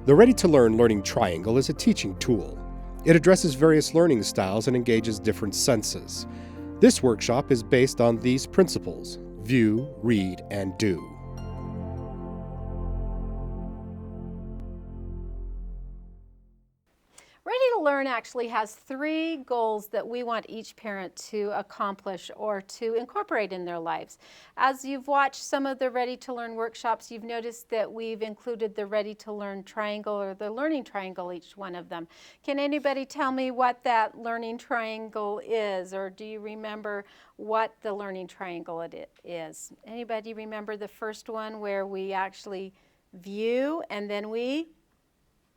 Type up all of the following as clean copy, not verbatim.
The Ready to Learn Learning Triangle is a teaching tool. It addresses various learning styles and engages different senses. This workshop is based on these principles: view, read, and do. Ready to Learn actually has 3 goals that we want each parent to accomplish or to incorporate in their lives. As you've watched some of the Ready to Learn workshops, you've noticed that we've included the Ready to Learn triangle or the learning triangle, each one of them. Can anybody tell me what that learning triangle is, or do you remember what the learning triangle it is? Anybody remember the first one where we actually view and then we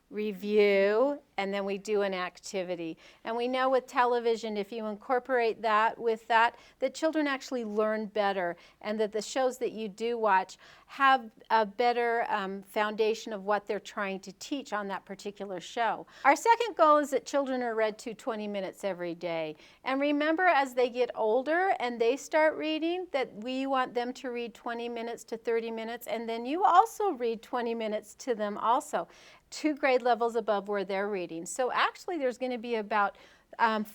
review, and then we do an activity? And we know with television, if you incorporate that with that, that children actually learn better, and that the shows that you do watch have a better foundation of what they're trying to teach on that particular show. Our second goal is that children are read to 20 minutes every day. And remember, as they get older and they start reading, that we want them to read 20 minutes to 30 minutes, and then you also read 20 minutes to them also, 2 grade levels above where they're reading. So actually there's going to be about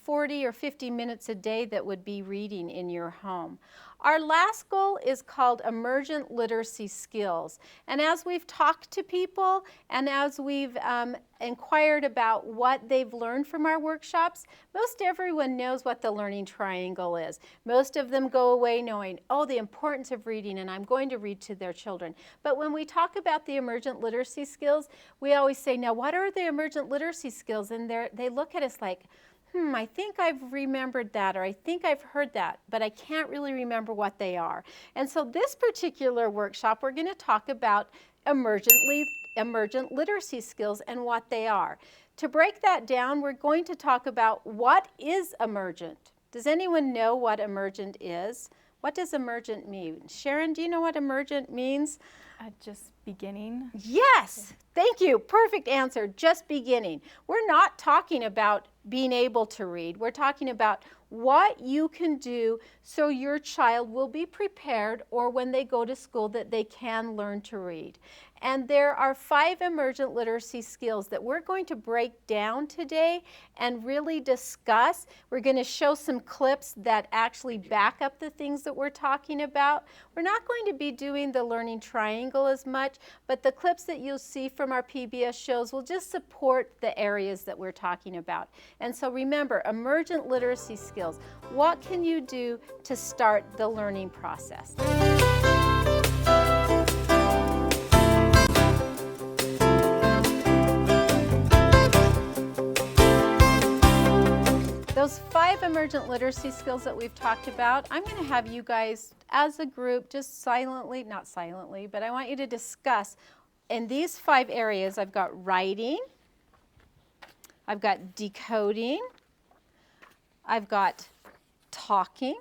40 or 50 minutes a day that would be reading in your home. Our last goal is called Emergent Literacy Skills. And as we've talked to people and as we've inquired about what they've learned from our workshops, most everyone knows what the learning triangle is. Most of them go away knowing, oh, the importance of reading, and I'm going to read to their children. But when we talk about the emergent literacy skills, we always say, now what are the emergent literacy skills? And they look at us like, I think I've remembered that, or I think I've heard that, but I can't really remember what they are. And so this particular workshop, we're going to talk about emergent literacy skills and what they are. To break that down, we're going to talk about what is emergent. Does anyone know what emergent is? What does emergent mean? Sharon, do you know what emergent means? Just beginning. Yes, thank you. Perfect answer, just beginning. We're not talking about being able to read. We're talking about what you can do so your child will be prepared, or when they go to school, that they can learn to read. And there are 5 emergent literacy skills that we're going to break down today and really discuss. We're going to show some clips that actually back up the things that we're talking about. We're not going to be doing the learning triangle as much, but the clips that you'll see from our PBS shows will just support the areas that we're talking about. And so remember, emergent literacy skills. What can you do to start the learning process? Those 5 emergent literacy skills that we've talked about, I'm going to have you guys as a group just silently, not silently, but I want you to discuss in these 5 areas. I've got writing, I've got decoding, I've got talking,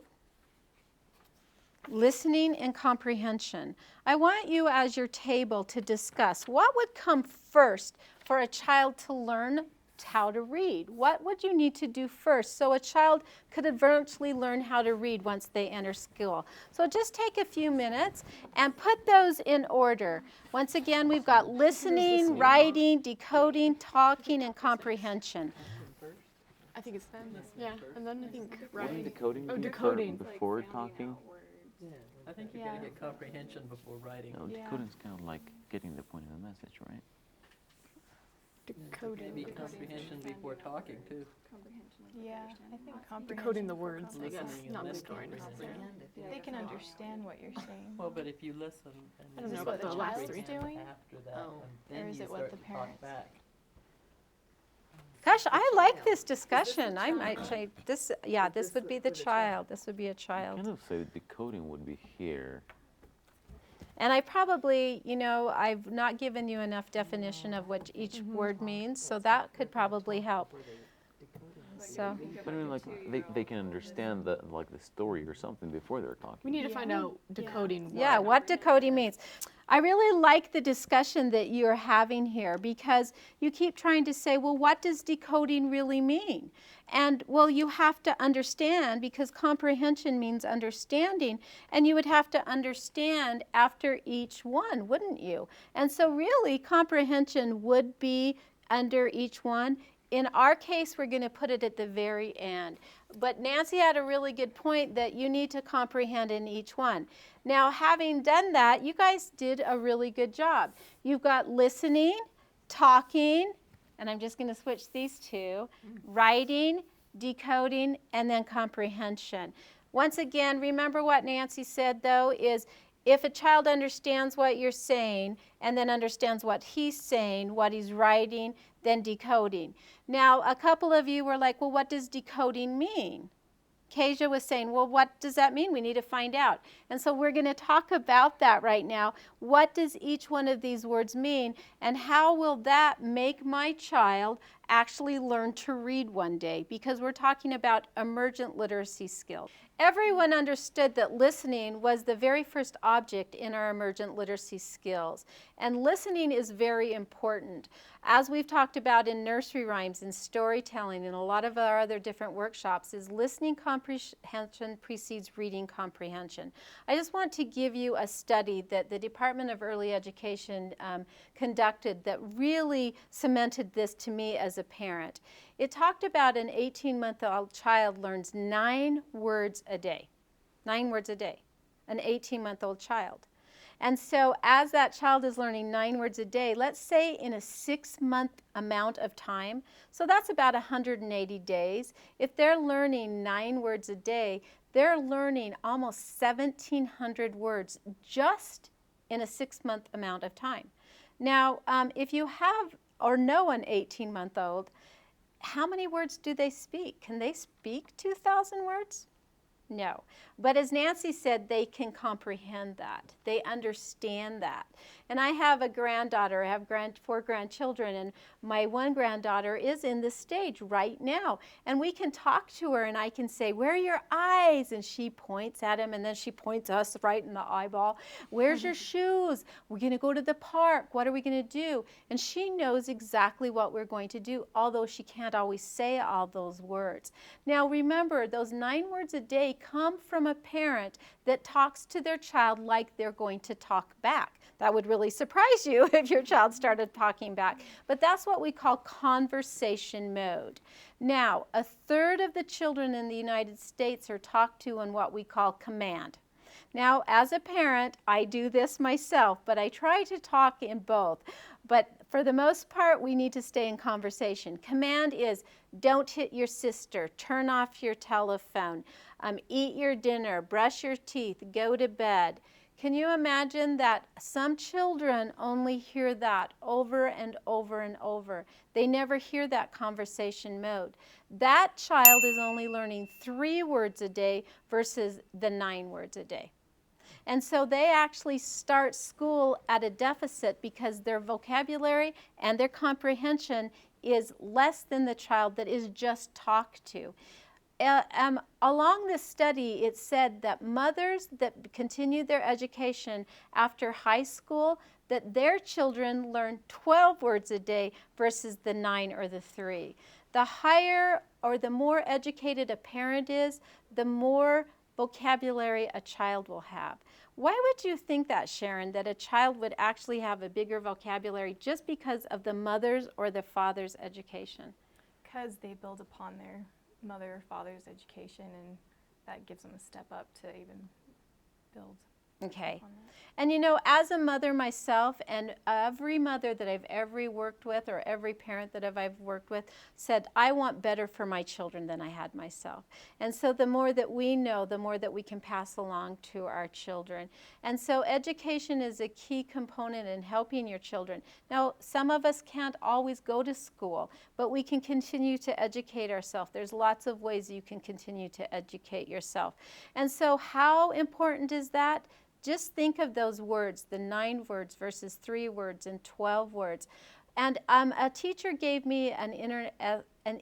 listening, and comprehension. I want you as your table to discuss what would come first for a child to learn how to read. What would you need to do first so a child could eventually learn how to read once they enter school? So just take a few minutes and put those in order. Once again, we've got listening, writing, decoding, talking, and comprehension. I think it's them. Yeah, and then I think Writing, decoding. decoding. Before talking. Yeah, I think you gotta get comprehension before writing. No, decoding's kind of like getting the point of the message, right? Decoding. Maybe comprehension before talking too. Yeah, I think Decoding the words, I guess, Listening and not listening. they can understand what you're saying. Well, but if you listen and I don't you know about the last comprehend 3. doing? after that, Oh. and then Or is you it what start the to talk parents- back. Gosh, I like this discussion. I might say this, yeah, this would be the child. This would be a I child. kind of say decoding would be here. And I probably, I've not given you enough definition of what each word means, so that could probably help. So. But I mean, like, they can understand the story or something before they're talking. We need to find out decoding. Yeah, what decoding means. I really like the discussion that you're having here because you keep trying to say, well, what does decoding really mean? And, well, you have to understand because comprehension means understanding, and you would have to understand after each one, wouldn't you? And so really, comprehension would be under each one. In our case, we're going to put it at the very end. But Nancy had a really good point that you need to comprehend in each one. Now, having done that, you guys did a really good job. You've got listening, talking, and I'm just going to switch these two, writing, decoding, and then comprehension. Once again, remember what Nancy said, though, is if a child understands what you're saying and then understands what he's saying, what he's writing, then decoding. Now, a couple of you were like, well, what does decoding mean? Kasia was saying, well, what does that mean? We need to find out. And so we're going to talk about that right now. What does each one of these words mean? And how will that make my child actually learn to read one day? Because we're talking about emergent literacy skills. Everyone understood that listening was the very first object in our emergent literacy skills. And listening is very important. As we've talked about in nursery rhymes and storytelling and a lot of our other different workshops, is listening comprehension precedes reading comprehension. I just want to give you a study that the Department of Early Education conducted that really cemented this to me as a parent. It talked about an 18-month-old child learns 9 words a day. 9 words a day. An 18-month-old child. And so as that child is learning 9 words a day, let's say in a 6-month amount of time, so that's about 180 days. If they're learning 9 words a day, they're learning almost 1,700 words just in a 6-month amount of time. Now, if you have or know an 18-month-old, how many words do they speak? Can they speak 2,000 words? No. But as Nancy said, they can comprehend that. They understand that. And I have a granddaughter. I have 4 grandchildren, and my one granddaughter is in this stage right now. And we can talk to her, and I can say, where are your eyes? And she points at him, and then she points us right in the eyeball. Where's your shoes? We're going to go to the park. What are we going to do? And she knows exactly what we're going to do, although she can't always say all those words. Now, remember, those 9 words a day come from a parent that talks to their child like they're going to talk back. That would really surprise you if your child started talking back. But that's what we call conversation mode. Now, 1/3 of the children in the United States are talked to in what we call command. Now, as a parent, I do this myself, but I try to talk in both. But for the most part, we need to stay in conversation. Command is, don't hit your sister, turn off your telephone, eat your dinner, brush your teeth, go to bed. Can you imagine that some children only hear that over and over and over? They never hear that conversation mode. That child is only learning 3 words a day versus the 9 words a day. And so they actually start school at a deficit because their vocabulary and their comprehension is less than the child that is just talked to. Along this study, it said that mothers that continue their education after high school, that their children learn 12 words a day versus the 9 or the 3. The higher or the more educated a parent is, the more vocabulary a child will have. Why would you think that, Sharon, that a child would actually have a bigger vocabulary just because of the mother's or the father's education? Because they build upon their mother or father's education, and that gives them a step up to even build. Okay. And you know, as a mother myself, and every mother that I've ever worked with, or every parent that I've worked with, said, I want better for my children than I had myself. And so the more that we know, the more that we can pass along to our children. And so education is a key component in helping your children. Now, some of us can't always go to school, but we can continue to educate ourselves. There's lots of ways you can continue to educate yourself. And so how important is that? Just think of those words, the 9 words versus 3 words and 12 words. And a teacher gave me an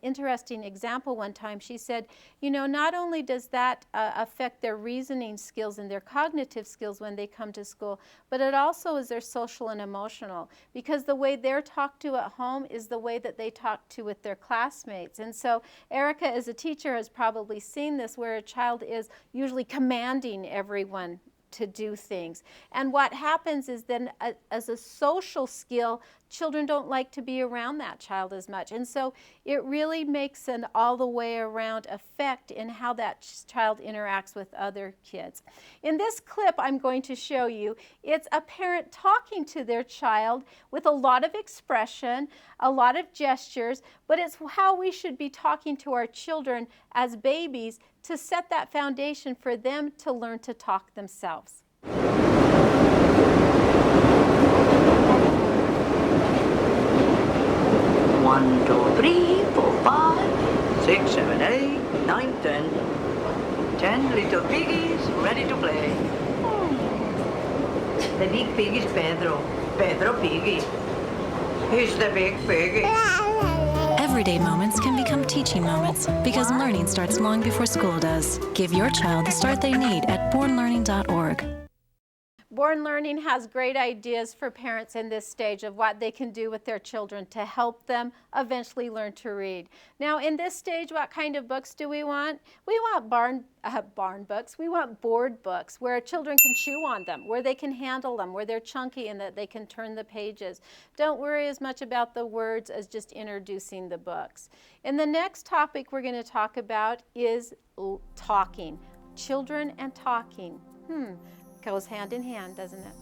interesting example one time. She said, you know, not only does that affect their reasoning skills and their cognitive skills when they come to school, but it also is their social and emotional, because the way they're talked to at home is the way that they talk to with their classmates. And so Erica, as a teacher, has probably seen this, where a child is usually commanding everyone to do things. And what happens is then as a social skill, children don't like to be around that child as much. And so it really makes an all the way around effect in how that child interacts with other kids. In this clip I'm going to show you, it's a parent talking to their child with a lot of expression, a lot of gestures, but it's how we should be talking to our children as babies to set that foundation for them to learn to talk themselves. 1, 2, 3, 4, 5, 6, 7, 8, 9, 10. 10 little piggies ready to play. The big pig is Pedro. Pedro Piggy. He's the big piggy. Everyday moments can become teaching moments because learning starts long before school does. Give your child the start they need at bornlearning.org. Born Learning has great ideas for parents in this stage of what they can do with their children to help them eventually learn to read. Now, in this stage, what kind of books do we want? We want barn books. We want board books where children can chew on them, where they can handle them, where they're chunky and that they can turn the pages. Don't worry as much about the words as just introducing the books. And the next topic we're going to talk about is talking. Children and talking. Goes hand in hand, doesn't it?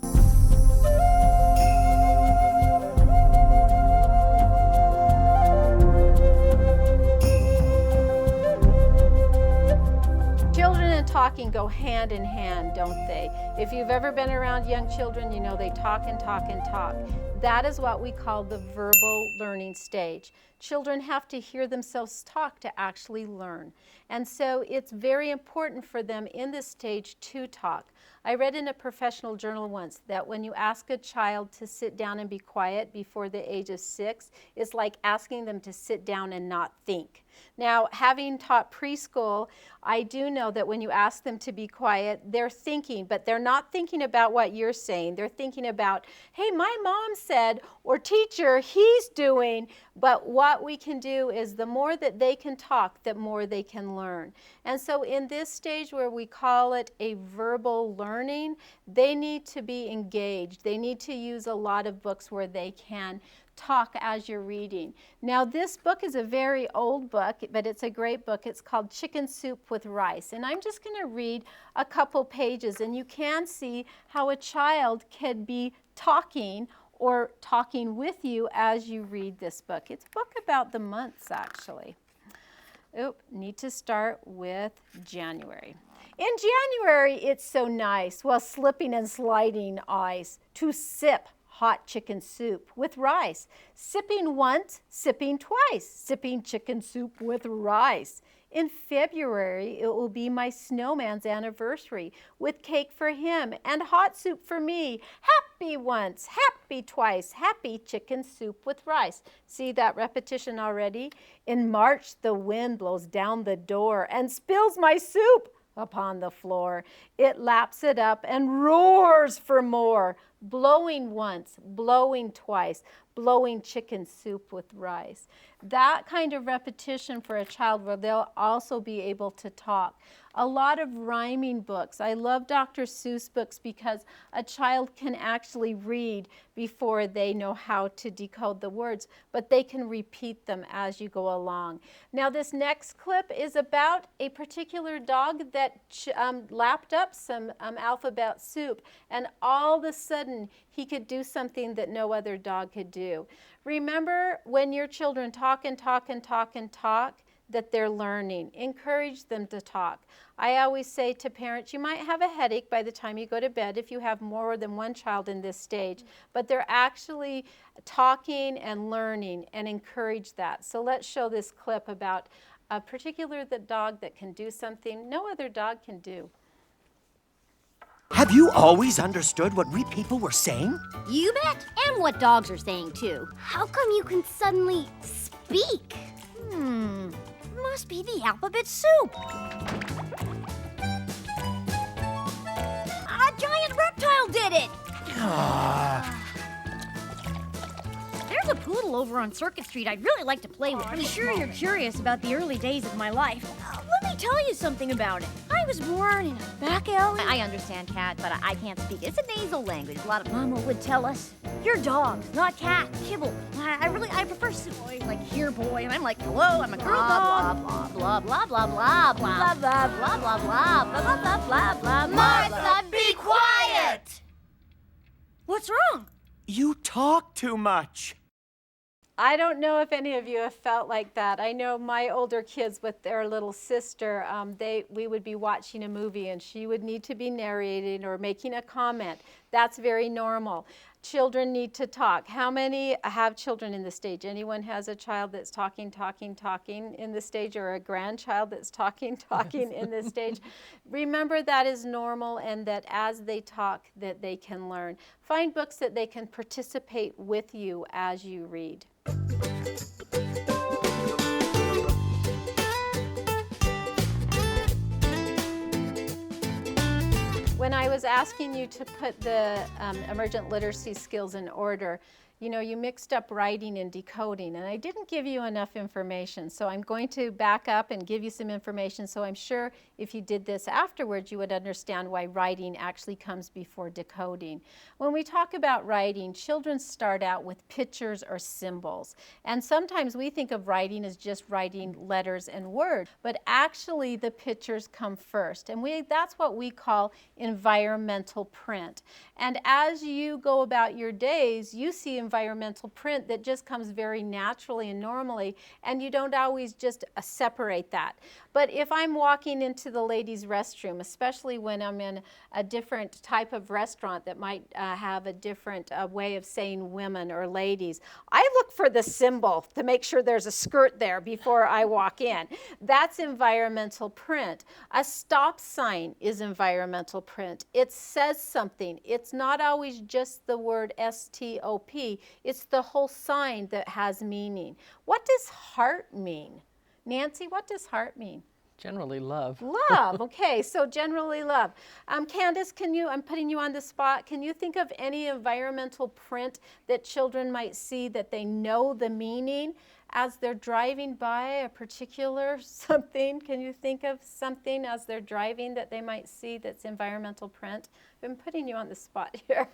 Children and talking go hand in hand, don't they? If you've ever been around young children, you know they talk and talk and talk. That is what we call the verbal learning stage. Children have to hear themselves talk to actually learn. And so it's very important for them in this stage to talk. I read in a professional journal once that when you ask a child to sit down and be quiet before the age of 6, it's like asking them to sit down and not think. Now, having taught preschool, I do know that when you ask them to be quiet, they're thinking, but they're not thinking about what you're saying. They're thinking about, hey, my mom said, or teacher, he's doing. But what we can do is the more that they can talk, the more they can learn. And so in this stage where we call it a verbal learning, they need to be engaged. They need to use a lot of books where they can talk as you're reading. Now, this book is a very old book, but it's a great book. It's called Chicken Soup with Rice. And I'm just going to read a couple pages, and you can see how a child can be talking or talking with you as you read this book. It's a book about the months, actually. Need to start with January. In January, it's so nice, while slipping and sliding ice, to sip hot chicken soup with rice. Sipping once, sipping twice, sipping chicken soup with rice. In February, it will be my snowman's anniversary, with cake for him and hot soup for me. Happy once, happy twice, happy chicken soup with rice. See that repetition already? In March, the wind blows down the door and spills my soup upon the floor. It laps it up and roars for more. Blowing once, blowing twice, blowing chicken soup with rice. That kind of repetition for a child where they'll also be able to talk. A lot of rhyming books. I love Dr. Seuss books because a child can actually read before they know how to decode the words, but they can repeat them as you go along. Now, this next clip is about a particular dog that lapped up some alphabet soup, and all of a sudden he could do something that no other dog could do. Remember, when your children talk and talk and talk and talk, that they're learning. Encourage them to talk. I always say to parents, you might have a headache by the time you go to bed if you have more than one child in this stage, but they're actually talking and learning, and encourage that. So let's show this clip about a particular dog that can do something no other dog can do. Have you always understood what we people were saying? You bet, and what dogs are saying too. How come you can suddenly speak? Must be the alphabet soup. A giant reptile did it! There's a poodle over on Circuit Street I'd really like to play with. I'm sure you're curious about the early days of my life. Let me tell you something about it. I was born in a back alley. I understand, Cat, but I can't speak. It's a nasal language. A lot of Mama would tell us. You're dogs, not cat. Kibble. I prefer boy, like here, boy. And I'm like, hello, I'm a girl dog. Blah, blah, blah, blah, blah, blah, blah, blah, blah, blah, blah, blah, blah, blah, blah, blah. Martha, be quiet! What's wrong? You talk too much. I don't know if any of you have felt like that. I know my older kids with their little sister, we would be watching a movie and she would need to be narrating or making a comment. That's very normal. Children need to talk. How many have children in the stage? Anyone has a child that's talking in the stage, or a grandchild that's talking in the stage? Remember that is normal, and that as they talk, that they can learn. Find books that they can participate with you as you read. When I was asking you to put the emergent literacy skills in order, you mixed up writing and decoding, and I didn't give you enough information. So I'm going to back up and give you some information, so I'm sure if you did this afterwards, you would understand why writing actually comes before decoding. When we talk about writing, children start out with pictures or symbols. And sometimes we think of writing as just writing letters and words, but actually the pictures come first. And that's what we call environmental print. And as you go about your days, you see environmental print that just comes very naturally and normally, and you don't always just separate that. But if I'm walking into the ladies' restroom, especially when I'm in a different type of restaurant that might have a different way of saying women or ladies, I look for the symbol to make sure there's a skirt there before I walk in. That's environmental print. A stop sign is environmental print. It says something. It's not always just the word S-T-O-P. It's the whole sign that has meaning. What does heart mean? Nancy, what does heart mean? Generally love. Love, okay, so generally love. Candace, I'm putting you on the spot. Can you think of any environmental print that children might see that they know the meaning as they're driving by a particular something? Can you think of something as they're driving that they might see that's environmental print? I'm putting you on the spot here.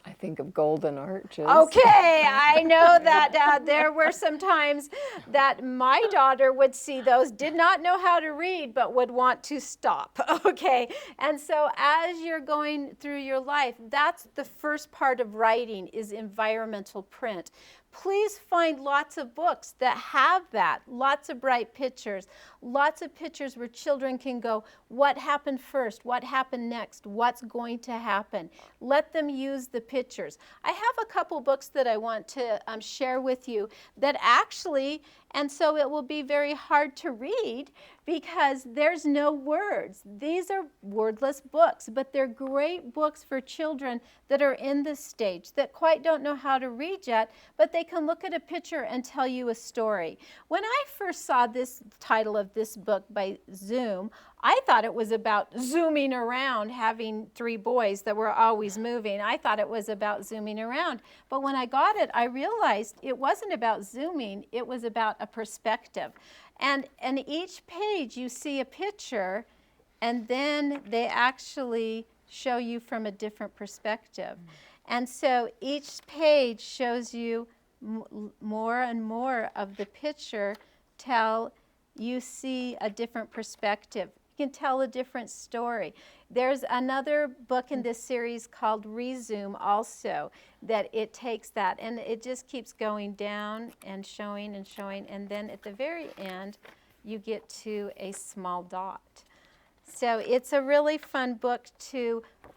I think of golden arches. Okay, I know that there were some times that my daughter would see those, did not know how to read, but would want to stop, okay? And so as you're going through your life, that's the first part of writing, is environmental print. Please find lots of books that have that, lots of bright pictures where children can go, what happened first, what happened next, what's going to happen. Let them use the pictures. I have a couple books that I want to share with you that actually, and so it will be very hard to read because there's no words. These are wordless books, but they're great books for children that are in this stage that quite don't know how to read yet, but they can look at a picture and tell you a story. When I first saw this title of this book by Zoom, I thought it was about zooming around, having 3 boys that were always moving. I thought it was about zooming around. But when I got it, I realized it wasn't about zooming, it was about a perspective. And each page you see a picture, and then they actually show you from a different perspective. And so each page shows you more and more of the picture till you see a different perspective. You can tell a different story. There's another book in this series called Resume also, that it takes that and it just keeps going down and showing, and then at the very end you get to a small dot. So it's a really fun book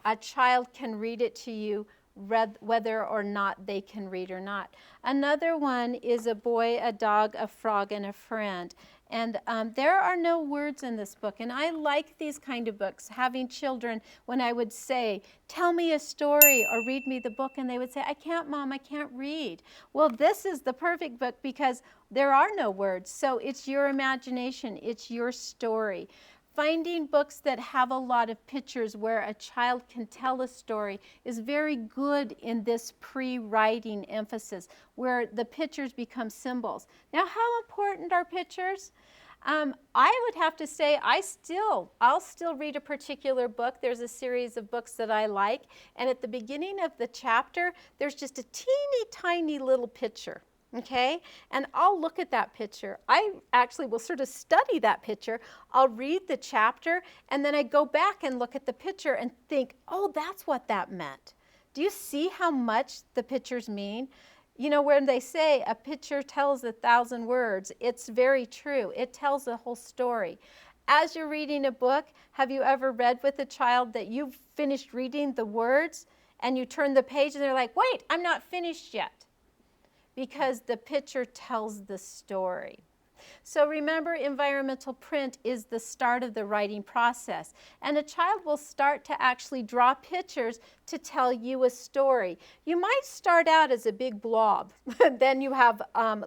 a child can read it to you whether or not they can read or not. Another one is a boy, a dog, a frog, and a friend. And there are no words in this book. And I like these kind of books, having children, when I would say, tell me a story or read me the book, and they would say, I can't, Mom, I can't read. Well, this is the perfect book because there are no words. So it's your imagination, it's your story. Finding books that have a lot of pictures where a child can tell a story is very good in this pre-writing emphasis, where the pictures become symbols. Now, how important are pictures? I would have to say I'll still read a particular book. There's a series of books that I like, and at the beginning of the chapter, there's just a teeny tiny little picture. Okay, and I'll look at that picture. I actually will sort of study that picture. I'll read the chapter, and then I go back and look at the picture and think, oh, that's what that meant. Do you see how much the pictures mean? You know, when they say a picture tells 1,000 words, it's very true. It tells the whole story. As you're reading a book, have you ever read with a child that you've finished reading the words and you turn the page and they're like, wait, I'm not finished yet? Because the picture tells the story. So remember, environmental print is the start of the writing process. And a child will start to actually draw pictures to tell you a story. You might start out as a big blob. Then you have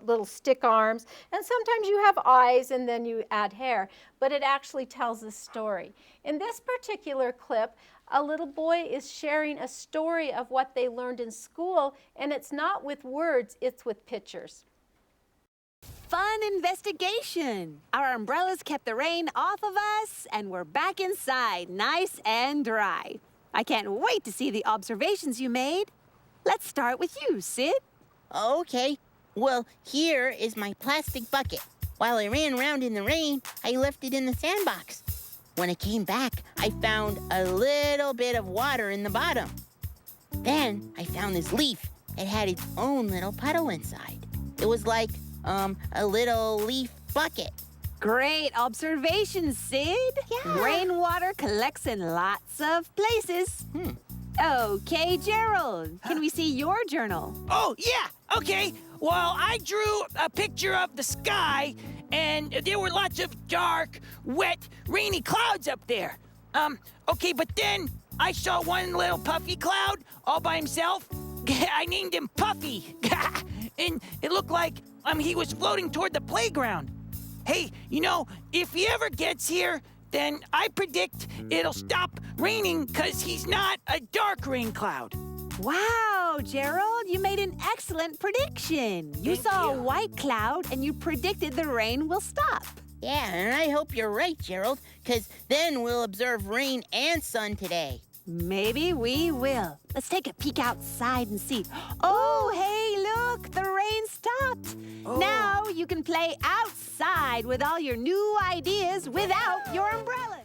little stick arms. And sometimes you have eyes, and then you add hair. But it actually tells a story. In this particular clip, a little boy is sharing a story of what they learned in school, and it's not with words, it's with pictures. Fun investigation. Our umbrellas kept the rain off of us, and we're back inside, nice and dry. I can't wait to see the observations you made. Let's start with you, Sid. Okay. Well, here is my plastic bucket. While I ran around in the rain, I left it in the sandbox. When I came back, I found a little bit of water in the bottom. Then I found this leaf. It had its own little puddle inside. It was like, a little leaf bucket. Great observation, Sid. Yeah. Rainwater collects in lots of places. Okay, Gerald, can we see your journal? Oh, yeah, okay. Well, I drew a picture of the sky, and there were lots of dark, wet, rainy clouds up there. Okay, but then I saw one little puffy cloud all by himself. I named him Puffy. And it looked like he was floating toward the playground. Hey, you know, if he ever gets here, then I predict it'll stop raining because he's not a dark rain cloud. Wow, Gerald, you made an excellent prediction. You saw a white cloud and you predicted the rain will stop. Yeah, and I hope you're right, Gerald, because then we'll observe rain and sun today. Maybe we will. Let's take a peek outside and see. Oh, hey, look, the rain stopped. Oh. Now you can play outside with all your new ideas without your umbrella.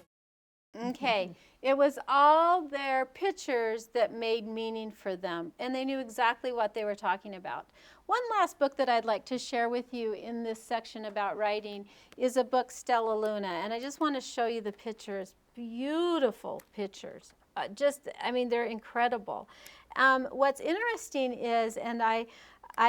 Okay, it was all their pictures that made meaning for them, and they knew exactly what they were talking about. One last book that I'd like to share with you in this section about writing is a book, Stellaluna, and I just want to show you the pictures. Beautiful pictures. They're incredible. What's interesting is, and I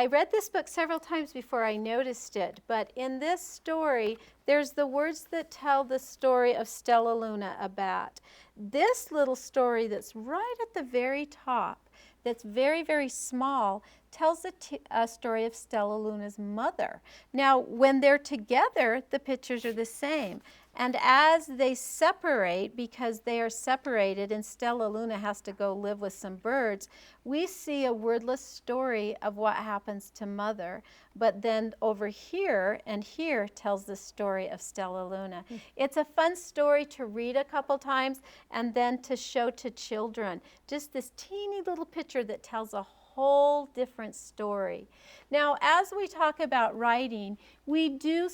read this book several times before I noticed it, but in this story, there's the words that tell the story of Stellaluna about. This little story that's right at the very top, that's very, very small, tells a story of Stellaluna's mother. Now, when they're together, the pictures are the same. And as they separate, because they are separated and Stellaluna has to go live with some birds, we see a wordless story of what happens to Mother. But then over here and here tells the story of Stellaluna. It's a fun story to read a couple times and then to show to children. Just this teeny little picture that tells a whole different story. Now, as we talk about writing, we do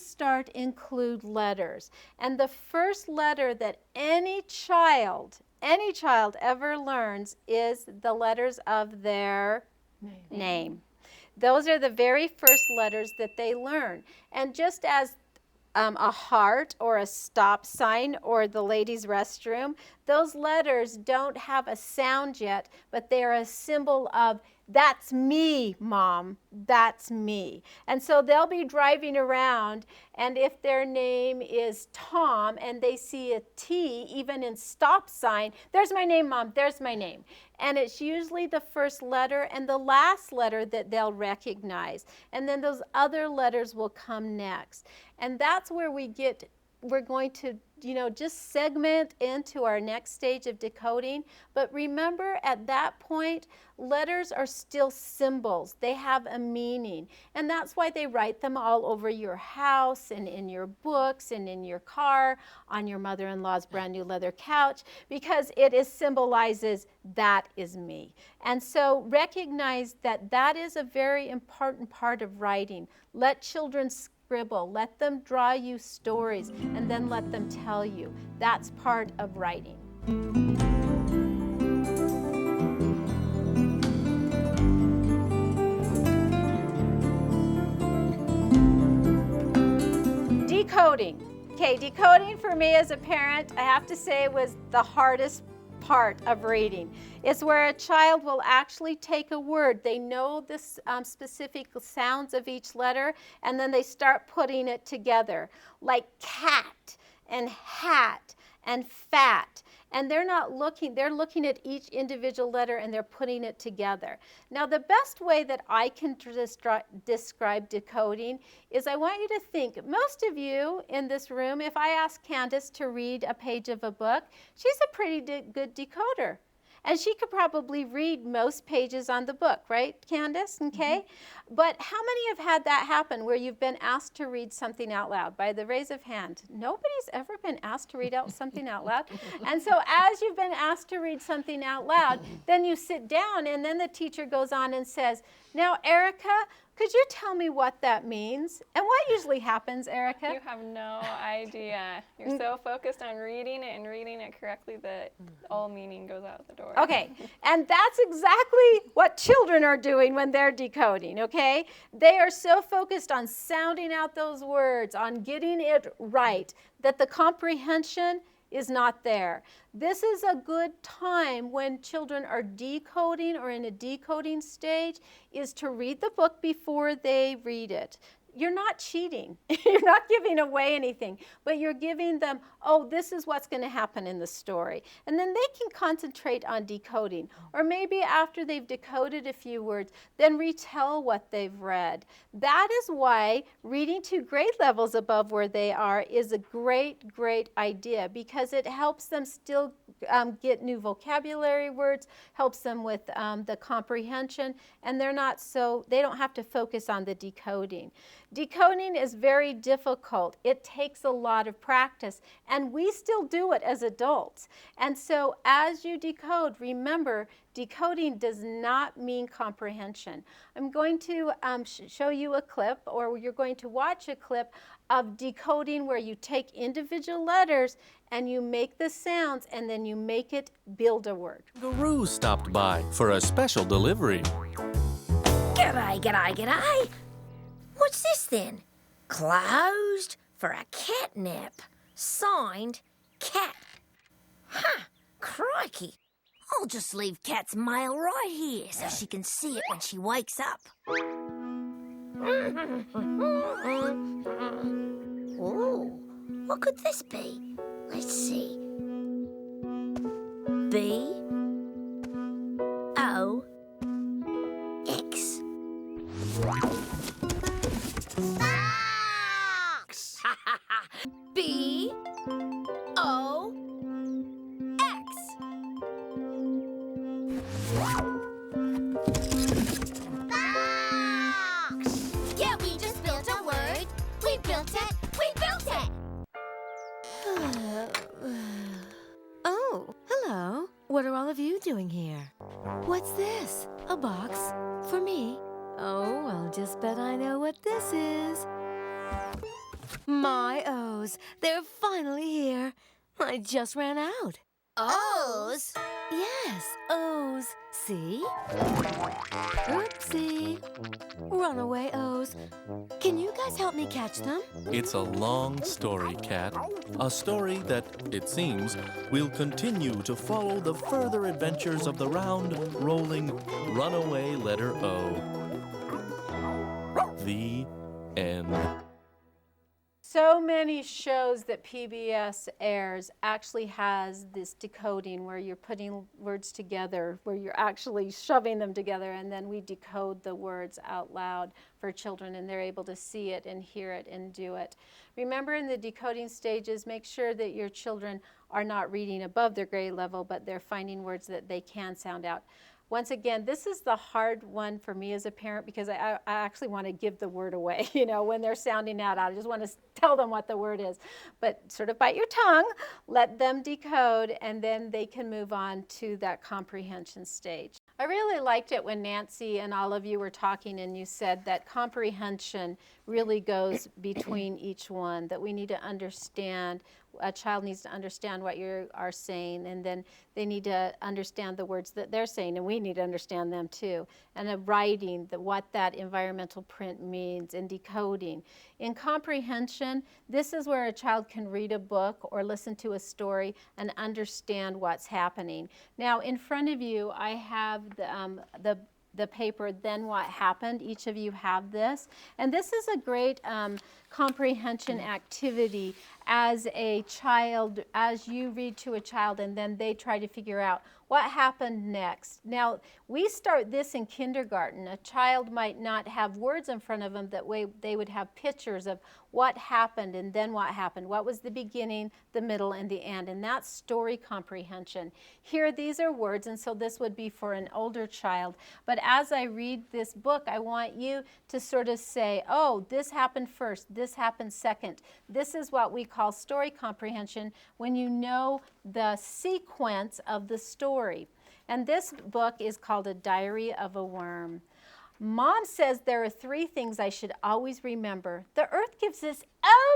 include letters. And the first letter that any child ever learns is the letters of their name. Those are the very first letters that they learn. And just as a heart or a stop sign or the ladies' restroom, those letters don't have a sound yet, but they're a symbol of, that's me, Mom, that's me. And so they'll be driving around, and if their name is Tom and they see a T, even in stop sign, there's my name, Mom, there's my name. And it's usually the first letter and the last letter that they'll recognize. And then those other letters will come next. And that's where we're going to, just segment into our next stage of decoding. But remember, at that point, letters are still symbols. They have a meaning. And that's why they write them all over your house and in your books and in your car, on your mother-in-law's brand new leather couch, because it symbolizes, that is me. And so recognize that that is a very important part of writing. Let children scribble, let them draw you stories, and then let them tell you. That's part of writing. Decoding. Okay, decoding for me as a parent, I have to say, was the hardest part of reading. It's where a child will actually take a word. They know the specific sounds of each letter, and then they start putting it together, like cat and hat and fat. And they're not looking, they're looking at each individual letter and they're putting it together. Now, the best way that I can describe decoding is I want you to think, most of you in this room, if I ask Candace to read a page of a book, she's a pretty good decoder. And she could probably read most pages on the book, right, Candace? Okay? Mm-hmm. But how many have had that happen where you've been asked to read something out loud? By the raise of hand. Nobody's ever been asked to read out something out loud. And so as you've been asked to read something out loud, then you sit down and then the teacher goes on and says, now, Erica, could you tell me what that means? And what usually happens, Erica? You have no idea. You're so focused on reading it and reading it correctly that all meaning goes out the door. Okay, and that's exactly what children are doing when they're decoding, okay? They are so focused on sounding out those words, on getting it right, that the comprehension is not there. This is a good time when children are decoding or in a decoding stage, is to read the book before they read it. You're not cheating. You're not giving away anything, but you're giving them, oh, this is what's going to happen in the story. And then they can concentrate on decoding. Or maybe after they've decoded a few words, then retell what they've read. That is why reading to grade levels above where they are is a great, great idea, because it helps them still get new vocabulary words, helps them with the comprehension, and they don't have to focus on the decoding. Decoding is very difficult. It takes a lot of practice, and we still do it as adults. And so as you decode, remember, decoding does not mean comprehension. I'm going to show you a clip, or you're going to watch a clip of decoding where you take individual letters and you make the sounds and then you make it build a word. Guru stopped by for a special delivery. G'day, g'day, g'day. What's this then? Closed for a catnap. Signed, Cat. Huh, crikey. I'll just leave Cat's mail right here so she can see it when she wakes up. Ooh, what could this be? Let's see. B-O-X. B-O-X. Yeah, we just built a word. We built it. We built it. Oh, hello. What are all of you doing here? What's this? A box? For me? Oh, I'll just bet I know what this is. My O's. They're finally here. I just ran out. O's? Yes, O's. See? Oopsie. Runaway O's. Can you guys help me catch them? It's a long story, Cat. A story that, it seems, will continue to follow the further adventures of the round, rolling, runaway letter O. The end. So many shows that PBS airs actually has this decoding where you're putting words together, where you're actually shoving them together, and then we decode the words out loud for children, and they're able to see it and hear it and do it. Remember, in the decoding stages, make sure that your children are not reading above their grade level, but they're finding words that they can sound out. Once again, this is the hard one for me as a parent because I actually want to give the word away, you know, when they're sounding out. I just want to tell them what the word is. But sort of bite your tongue, let them decode, and then they can move on to that comprehension stage. I really liked it when Nancy and all of you were talking and you said that comprehension really goes between each one, that we need to understand, a child needs to understand what you are saying, and then they need to understand the words that they're saying, and we need to understand them too. And writing, what that environmental print means, and decoding. In comprehension, this is where a child can read a book or listen to a story and understand what's happening. Now, in front of you, I have the paper, Then What Happened. Each of you have this. And this is a great comprehension activity as a child, as you read to a child and then they try to figure out what happened next. Now, we start this in kindergarten. A child might not have words in front of them, that way they would have pictures of what happened and then what happened. What was the beginning, the middle, and the end? And that's story comprehension. Here, these are words, and so this would be for an older child. But as I read this book, I want you to sort of say, oh, this happened first, this happened second. This is what we call story comprehension, when you know the sequence of the story. And this book is called A Diary of a Worm. Mom says there are 3 things I should always remember. The earth gives us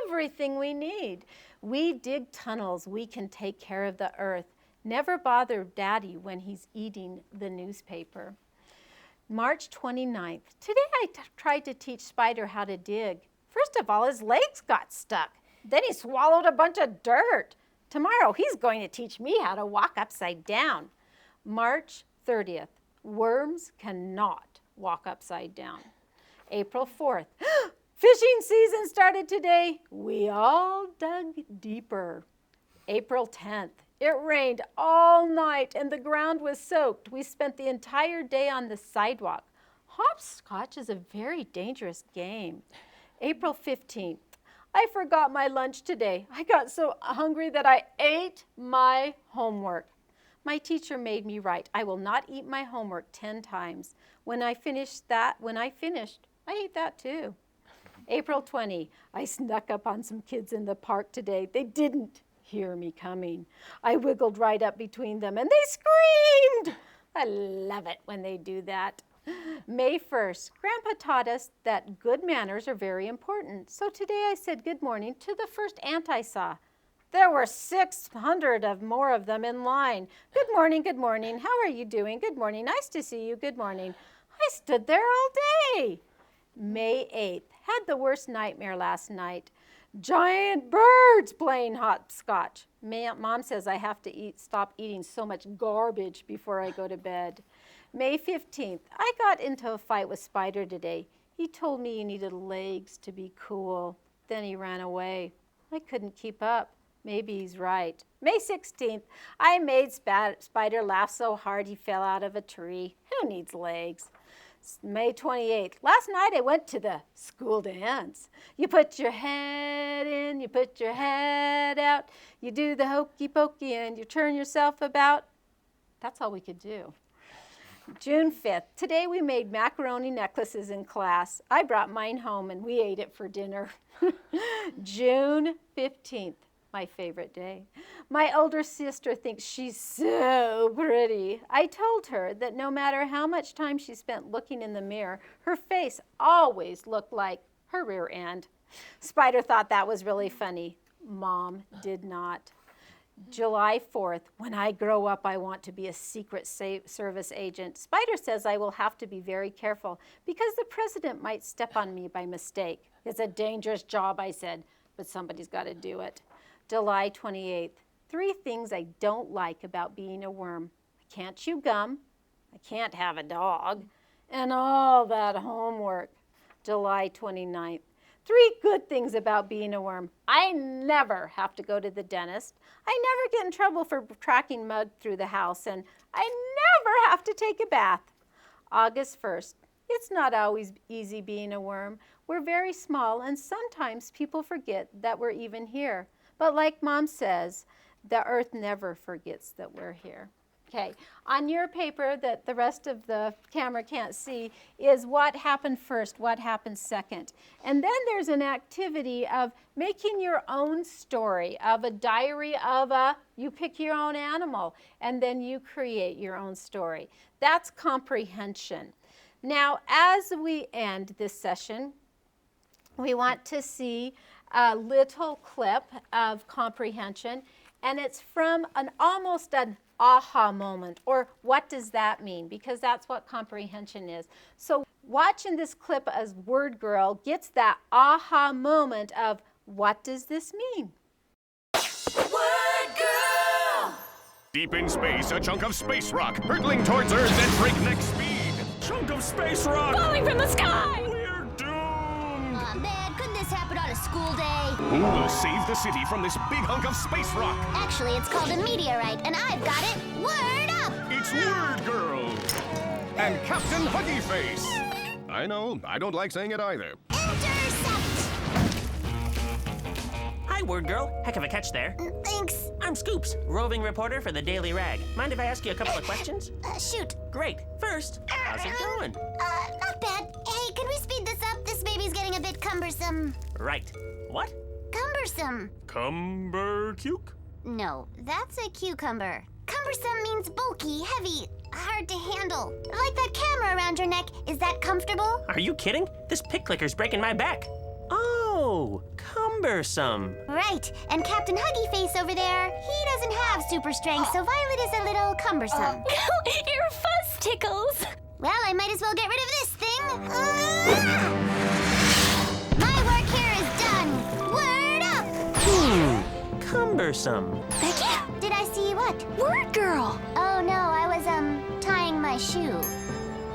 everything we need. We dig tunnels, we can take care of the earth. Never bother Daddy when he's eating the newspaper. March 29th. Today I tried to teach Spider how to dig. First of all, his legs got stuck. Then he swallowed a bunch of dirt. Tomorrow he's going to teach me how to walk upside down. March 30th. Worms cannot walk upside down. April 4th. Fishing season started today. We all dug deeper. April 10th. It rained all night and the ground was soaked. We spent the entire day on the sidewalk. Hopscotch is a very dangerous game. April 15th. I forgot my lunch today. I got so hungry that I ate my homework. My teacher made me write, I will not eat my homework 10 times. When I finished, I ate that too. April 20, I snuck up on some kids in the park today. They didn't hear me coming. I wiggled right up between them and they screamed. I love it when they do that. May 1st, Grandpa taught us that good manners are very important. So today I said good morning to the first ant I saw. There were 600 more of them in line. Good morning, good morning. How are you doing? Good morning. Nice to see you. Good morning. I stood there all day. May 8th, had the worst nightmare last night. Giant birds playing hopscotch. Mom says I have to stop eating so much garbage before I go to bed. May 15th, I got into a fight with Spider today. He told me he needed legs to be cool. Then he ran away. I couldn't keep up. Maybe he's right. May 16th, I made Spider laugh so hard he fell out of a tree. Who needs legs? May 28th, last night I went to the school dance. You put your head in, you put your head out, you do the hokey pokey and you turn yourself about. That's all we could do. June 5th, today we made macaroni necklaces in class. I brought mine home and we ate it for dinner. June 15th, my favorite day. My older sister thinks she's so pretty. I told her that no matter how much time she spent looking in the mirror, her face always looked like her rear end. Spider thought that was really funny. Mom did not. July 4th, when I grow up, I want to be a Secret Service agent. Spider says I will have to be very careful because the president might step on me by mistake. It's a dangerous job, I said, but somebody's got to do it. July 28th, 3 things I don't like about being a worm. I can't chew gum, I can't have a dog, and all that homework. July 29th. 3 good things about being a worm. I never have to go to the dentist. I never get in trouble for tracking mud through the house, and I never have to take a bath. August 1st. It's not always easy being a worm. We're very small, and sometimes people forget that we're even here. But like Mom says, the earth never forgets that we're here. Okay, on your paper that the rest of the camera can't see is what happened first, what happened second. And then there's an activity of making your own story, of a diary of you pick your own animal, and then you create your own story. That's comprehension. Now, as we end this session, we want to see a little clip of comprehension, and it's from almost an aha moment, or what does that mean? Because that's what comprehension is. So watching this clip as Word Girl gets that aha moment of what does this mean? Word Girl! Deep in space, a chunk of space rock hurtling towards Earth at breakneck speed. Chunk of space rock! Falling from the sky! We're doomed! Aw, man, couldn't this happen on a school day? Who will save the city from this big hunk of space rock? Actually, it's called a meteorite, and I've got it. Word up! It's Word Girl! And Captain Huggy Face! I know, I don't like saying it either. Hi, Word Girl. Heck of a catch there. Thanks. I'm Scoops, roving reporter for the Daily Rag. Mind if I ask you a couple of questions? Shoot. Great. First, how's it going? Not bad. Hey, can we speed this up? This baby's getting a bit cumbersome. Right. What? Cumbersome. Cumbercuke? No, that's a cucumber. Cumbersome means bulky, heavy, hard to handle. Like that camera around your neck. Is that comfortable? Are you kidding? This pick clicker's breaking my back. Oh, cumbersome. Right, and Captain Huggy Face over there, he doesn't have super strength, so Violet is a little cumbersome. Your fuzz tickles. Well, I might as well get rid of this thing. My work here is done. Word up! Cumbersome. Becky? Did I see what? Word Girl. Oh, no, I was, tying my shoe.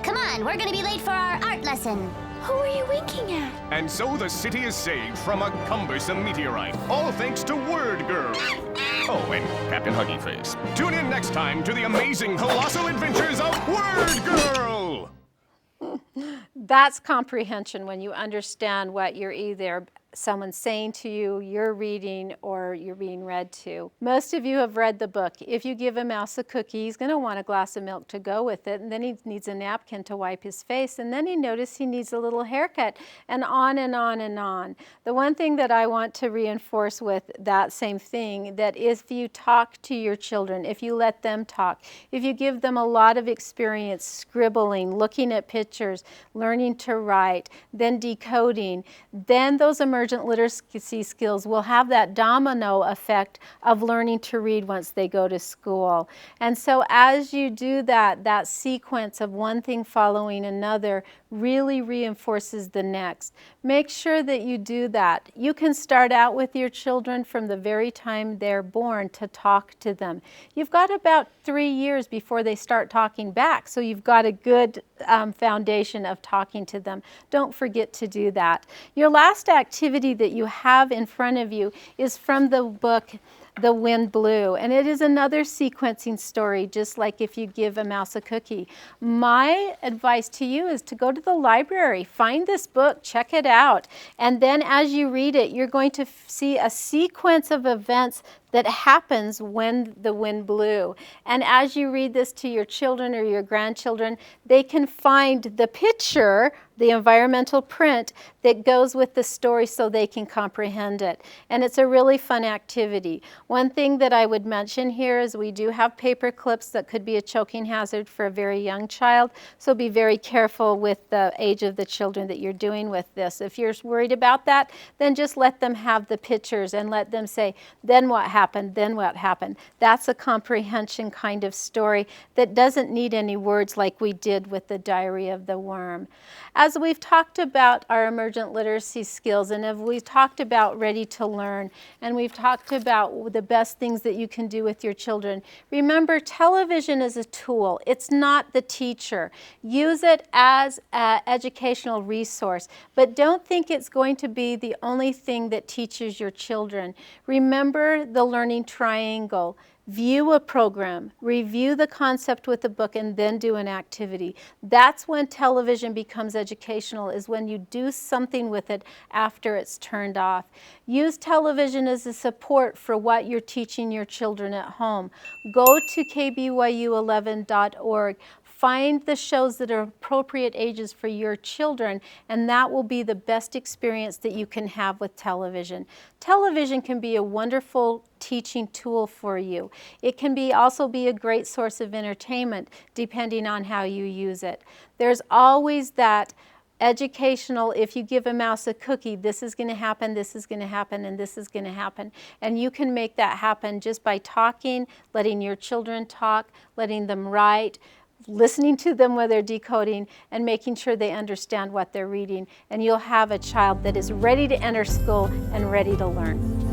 Come on, we're gonna be late for our art lesson. Who are you winking at? And so the city is saved from a cumbersome meteorite, all thanks to Word Girl. Oh, and Captain Huggy Face. Tune in next time to the amazing colossal adventures of Word Girl! That's comprehension, when you understand what you're either someone's saying to you, you're reading, or you're being read to. Most of you have read the book. If you give a mouse a cookie, he's going to want a glass of milk to go with it, and then he needs a napkin to wipe his face, and then he notices he needs a little haircut, and on and on and on. The one thing that I want to reinforce with that same thing, that if you talk to your children, if you let them talk, if you give them a lot of experience scribbling, looking at pictures, learning to write, then decoding, then those emergent literacy skills will have that domino effect of learning to read once they go to school. And so as you do that, that sequence of one thing following another really reinforces the next. Make sure that you do that. You can start out with your children from the very time they're born to talk to them. You've got about 3 years before they start talking back, so you've got a good foundation of talking to them. Don't forget to do that. Your last activity that you have in front of you is from the book The Wind Blew, and it is another sequencing story, just like if you give a mouse a cookie. My advice to you is to go to the library, find this book, check it out, and then as you read it, you're going to see a sequence of events that happens when the wind blew. And as you read this to your children or your grandchildren, they can find the picture, the environmental print that goes with the story so they can comprehend it. And it's a really fun activity. One thing that I would mention here is we do have paper clips that could be a choking hazard for a very young child, so be very careful with the age of the children that you're doing with this. If you're worried about that, then just let them have the pictures and let them say, then what happens? happened, then what happened. That's a comprehension kind of story that doesn't need any words like we did with the Diary of the Worm. As we've talked about our emergent literacy skills, and as we've talked about ready to learn, and we've talked about the best things that you can do with your children, remember, television is a tool. It's not the teacher. Use it as an educational resource, but don't think it's going to be the only thing that teaches your children. Remember the learning triangle. View a program, review the concept with the book, and then do an activity. That's when television becomes educational, is when you do something with it after it's turned off. Use television as a support for what you're teaching your children at home. Go to KBYU11.org. Find the shows that are appropriate ages for your children, and that will be the best experience that you can have with television. Television can be a wonderful teaching tool for you. It can also be a great source of entertainment, depending on how you use it. There's always that educational, if you give a mouse a cookie, this is going to happen, this is going to happen, and this is going to happen. And you can make that happen just by talking, letting your children talk, letting them write, listening to them while they're decoding, and making sure they understand what they're reading. And you'll have a child that is ready to enter school and ready to learn.